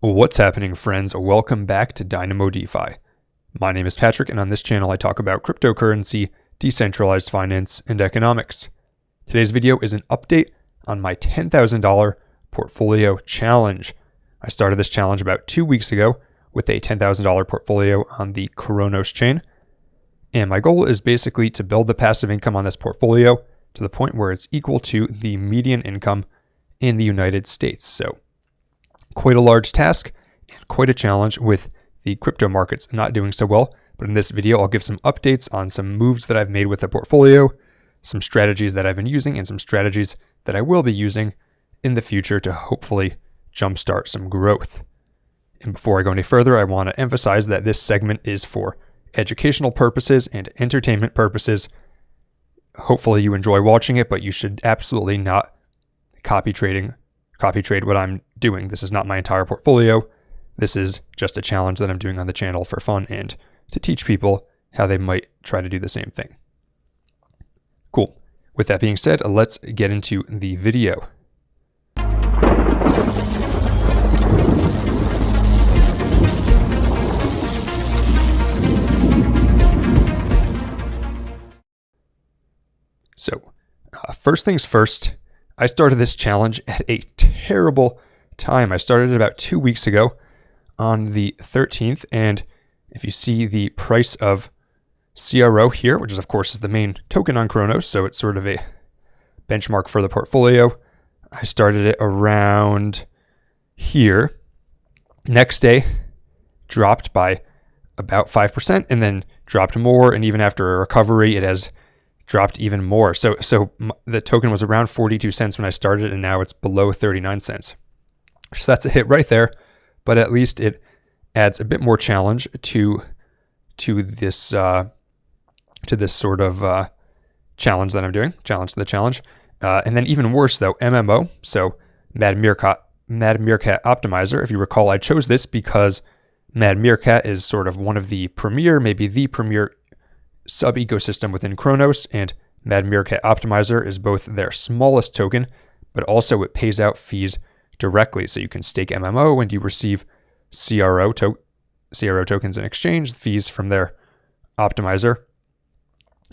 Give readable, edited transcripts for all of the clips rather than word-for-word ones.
What's happening, friends? Welcome back to Dynamo DeFi. My name is Patrick, and on this channel I talk about cryptocurrency, decentralized finance, and economics. Today's video is an update on my $10,000 portfolio challenge. I started this challenge about 2 weeks ago with a $10,000 portfolio on the Cronos chain, and my goal is basically to build the passive income on this portfolio to the point where it's equal to the median income in the United States. So quite a large task and quite a challenge with the crypto markets not doing so well. But in this video, I'll give some updates on some moves that I've made with the portfolio, some strategies that I've been using, and some strategies that I will be using in the future to hopefully jumpstart some growth. And before I go any further, I want to emphasize that this segment is for educational purposes and entertainment purposes. Hopefully you enjoy watching it, but you should absolutely not copy trade what I'm doing. This is not my entire portfolio. This is just a challenge that I'm doing on the channel for fun and to teach people how they might try to do the same thing. Cool. With that being said, let's get into the video. So, first things first, I started this challenge at a terrible time. I started it about 2 weeks ago on the 13th, and if you see the price of CRO here, which is of course is the main token on Cronos, so it's sort of a benchmark for the portfolio, I started it around here. Next day, dropped by about 5% and then dropped more, and even after a recovery, it has dropped even more. So the token was around 42 cents when I started, and now it's below 39 cents. So that's a hit right there, but at least it adds a bit more challenge to this sort of challenge that I'm doing. Challenge to the challenge, and then even worse though, MMO. So Mad Meerkat Optimizer. If you recall, I chose this because Mad Meerkat is sort of one of the premier, maybe the premier sub-ecosystem within Cronos, and Mad Meerkat Optimizer is both their smallest token, but also it pays out fees directly. So you can stake MMO and you receive CRO tokens in exchange, fees from their optimizer.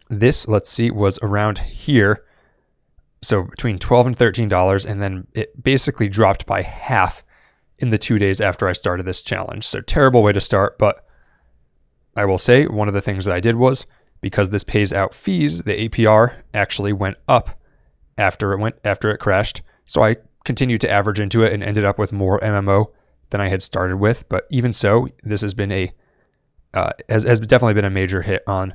This, let's see, was around here. So between $12 and $13, and then it basically dropped by half in the 2 days after I started this challenge. So terrible way to start, but I will say one of the things that I did was, because this pays out fees, the APR actually went up after it crashed. So I continued to average into it and ended up with more MMO than I had started with. But even so, this has been has definitely been a major hit on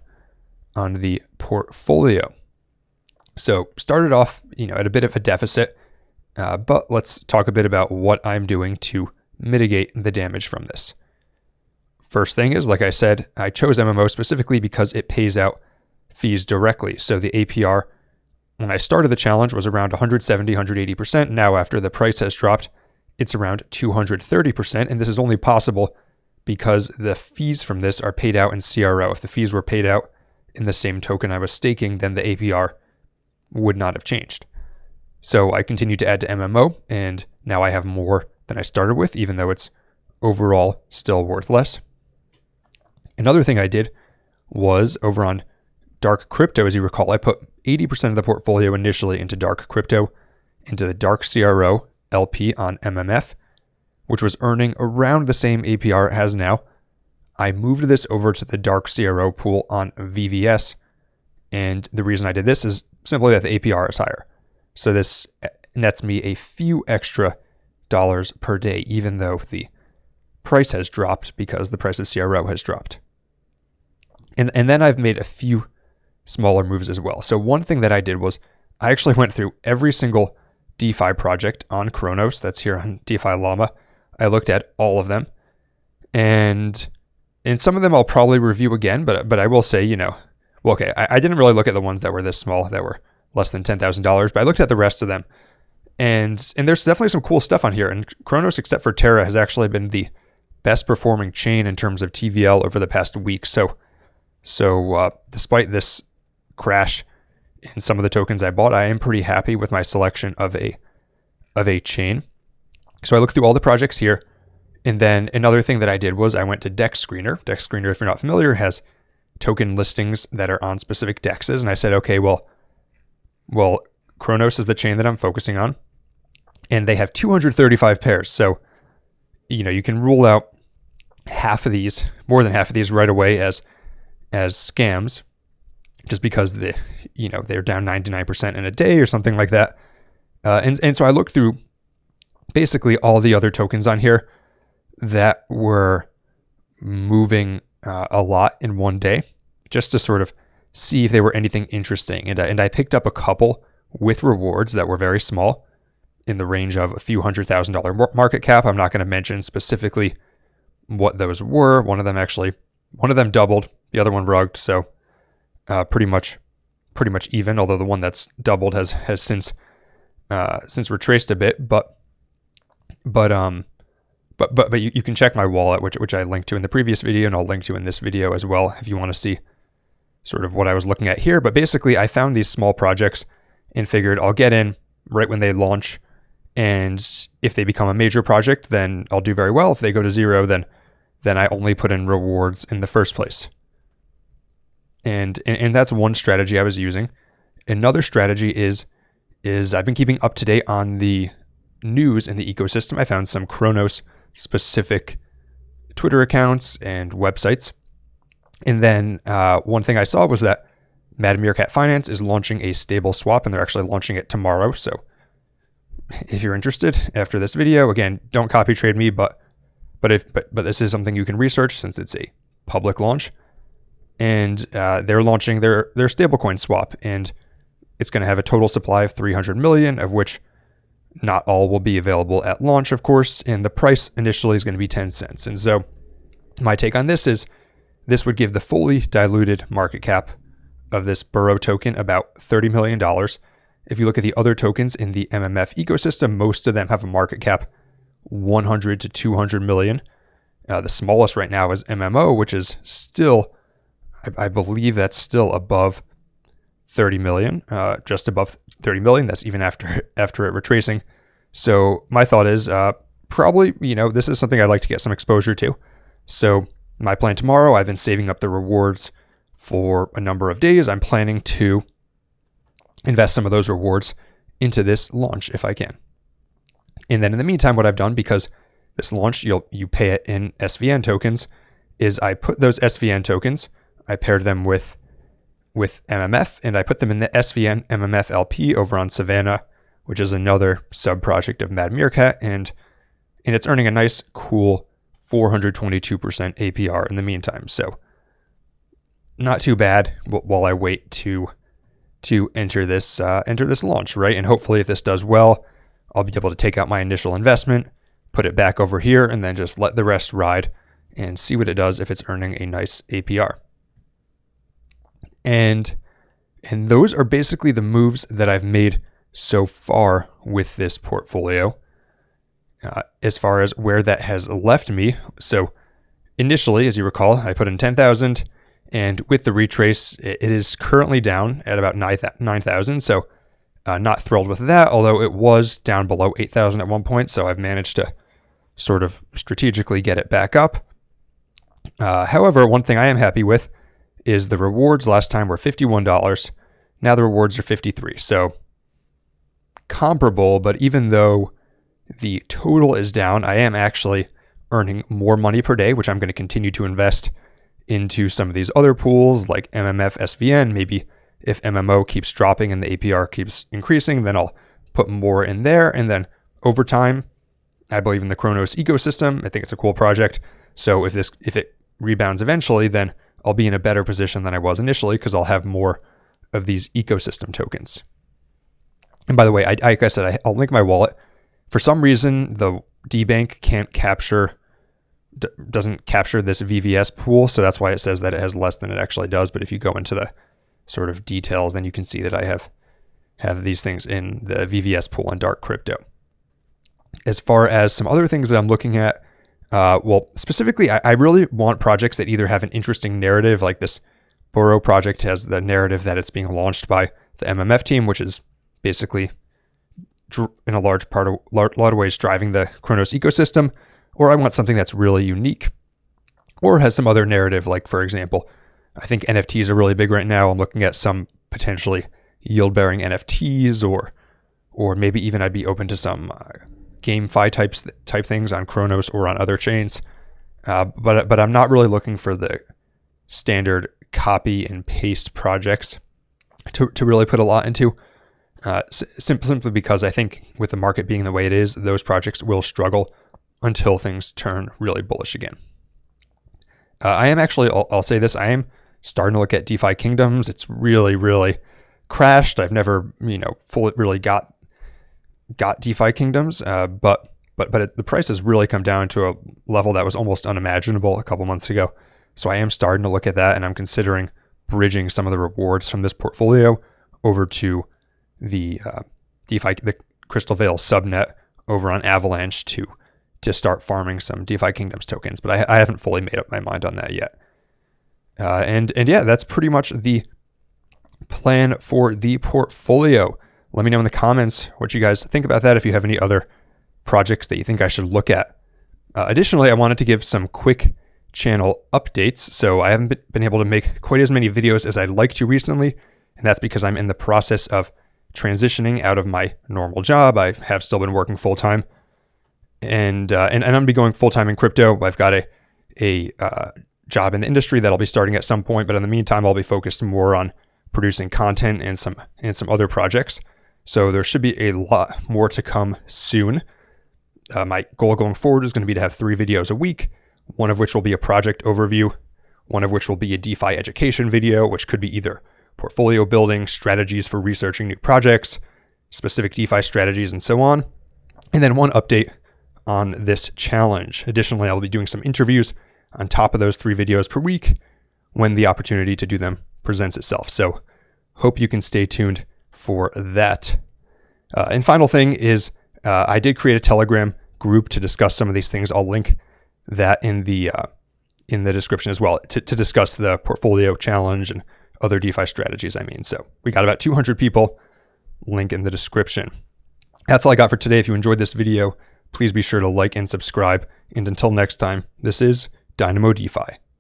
the portfolio. So started off, at a bit of a deficit, but let's talk a bit about what I'm doing to mitigate the damage from this. First thing is, like I said, I chose MMO specifically because it pays out fees directly. So the APR, when I started the challenge, was around 170, 180%. Now, after the price has dropped, it's around 230%. And this is only possible because the fees from this are paid out in CRO. If the fees were paid out in the same token I was staking, then the APR would not have changed. So I continued to add to MMO, and now I have more than I started with, even though it's overall still worth less. Another thing I did was over on dark crypto. As you recall, I put 80% of the portfolio initially into dark crypto, into the dark CRO LP on MMF, which was earning around the same APR it has now. I moved this over to the dark CRO pool on VVS, and the reason I did this is simply that the APR is higher. So this nets me a few extra dollars per day, even though the price has dropped because the price of CRO has dropped. And then I've made a few smaller moves as well. So one thing that I did was I actually went through every single DeFi project on Cronos that's here on DeFi Llama. I looked at all of them, and some of them I'll probably review again, but I will say, I didn't really look at the ones that were this small, that were less than $10,000, but I looked at the rest of them, and there's definitely some cool stuff on here. And Cronos, except for Terra, has actually been the best performing chain in terms of TVL over the past week. So despite this crash in some of the tokens I bought, I am pretty happy with my selection of a chain. So I looked through all the projects here, And then another thing that I did was I went to Dex Screener. Dex Screener, if you're not familiar, has token listings that are on specific dexes. And I said, okay, well, Cronos is the chain that I'm focusing on, and they have 235 pairs. So, you can rule out more than half of these right away as scams, just because they're down 99% in a day or something like that. And so I looked through basically all the other tokens on here that were moving a lot in one day, just to sort of see if they were anything interesting. And I picked up a couple with rewards that were very small, in the range of a few $100,000 market cap. I'm not going to mention specifically what those were. One of them doubled, the other one rugged, so pretty much even. Although the one that's doubled has since retraced a bit, but you can check my wallet, which I linked to in the previous video, and I'll link to in this video as well if you want to see sort of what I was looking at here. But basically, I found these small projects and figured I'll get in right when they launch, and if they become a major project, then I'll do very well. If they go to zero, then I only put in rewards in the first place. And that's one strategy I was using. Another strategy is I've been keeping up to date on the news in the ecosystem. I found some Cronos specific Twitter accounts and websites. And then one thing I saw was that Mad Meerkat Finance is launching a stable swap, and they're actually launching it tomorrow. So if you're interested after this video, again, don't copy trade me, but this is something you can research since it's a public launch. And they're launching their stablecoin swap, and it's going to have a total supply of 300 million, of which not all will be available at launch, of course, and the price initially is going to be 10 cents. And so my take on this is this would give the fully diluted market cap of this Burrow token about $30 million. If you look at the other tokens in the MMF ecosystem, most of them have a market cap 100 to 200 million. The smallest right now is MMO, which is still, I believe that's still above 30 million, just above 30 million. That's even after it retracing. So my thought is probably, this is something I'd like to get some exposure to. So my plan tomorrow, I've been saving up the rewards for a number of days. I'm planning to invest some of those rewards into this launch if I can. And then in the meantime, what I've done, because this launch, you pay it in SVN tokens, is I put those SVN tokens, I paired them with MMF, and I put them in the SVN MMF LP over on Savannah, which is another sub-project of Mad Meerkat, and it's earning a nice, cool 422% APR in the meantime. So not too bad while I wait to enter this launch, right? And hopefully, if this does well, I'll be able to take out my initial investment, put it back over here, and then just let the rest ride and see what it does if it's earning a nice APR. And those are basically the moves that I've made so far with this portfolio. As far as where that has left me, so initially, as you recall, I put in 10,000, and with the retrace, it is currently down at about 9,000. So not thrilled with that, although it was down below 8,000 at one point. So I've managed to sort of strategically get it back up. However, one thing I am happy with is the rewards last time were $51. Now the rewards are $53. So comparable, but even though the total is down, I am actually earning more money per day, which I'm going to continue to invest into some of these other pools like MMF, SVN. Maybe if MMO keeps dropping and the APR keeps increasing, then I'll put more in there. And then over time, I believe in the Cronos ecosystem. I think it's a cool project. So if it rebounds eventually, then I'll be in a better position than I was initially because I'll have more of these ecosystem tokens. And by the way, like I said, I'll link my wallet. For some reason, the DBank doesn't capture this VVS pool, so that's why it says that it has less than it actually does. But if you go into the sort of details, then you can see that I have these things in the VVS pool on Dark Crypto. As far as some other things that I'm looking at, specifically, I really want projects that either have an interesting narrative, like this Burrow project has the narrative that it's being launched by the MMF team, which is basically in a lot of ways driving the Cronos ecosystem. or I want something that's really unique or has some other narrative. Like, for example, I think NFTs are really big right now. I'm looking at some potentially yield-bearing NFTs, or maybe even I'd be open to some GameFi type things on Cronos or on other chains. But I'm not really looking for the standard copy and paste projects to really put a lot into. Simply because I think with the market being the way it is, those projects will struggle until things turn really bullish again. I am actually, I'll say this, I am starting to look at DeFi Kingdoms. It's really, really crashed. I've never, fully really got DeFi Kingdoms, but the price has really come down to a level that was almost unimaginable a couple months ago. So I am starting to look at that, and I'm considering bridging some of the rewards from this portfolio over to the the Crystal Veil subnet over on Avalanche to start farming some DeFi Kingdoms tokens. But I haven't fully made up my mind on that yet. And yeah, that's pretty much the plan for the portfolio. Let me know in the comments what you guys think about that, if you have any other projects that you think I should look at. Additionally, I wanted to give some quick channel updates. So I haven't been able to make quite as many videos as I'd like to recently, and that's because I'm in the process of transitioning out of my normal job. I have still been working full-time, and I'm going to be going full-time in crypto. I've got a job in the industry that I'll be starting at some point, but in the meantime, I'll be focused more on producing content and some other projects. So there should be a lot more to come soon. My goal going forward is going to be to have 3 videos a week, one of which will be a project overview, one of which will be a DeFi education video, which could be either portfolio building, strategies for researching new projects, specific DeFi strategies, and so on. And then one update on this challenge. Additionally, I'll be doing some interviews on top of those 3 videos per week when the opportunity to do them presents itself. So hope you can stay tuned for that. And final thing is I did create a Telegram group to discuss some of these things. I'll link that in the description as well to discuss the portfolio challenge and other DeFi strategies. So we got about 200 people. Link in the description. That's all I got for today. If you enjoyed this video, please be sure to like and subscribe. And until next time, this is Dynamo DeFi.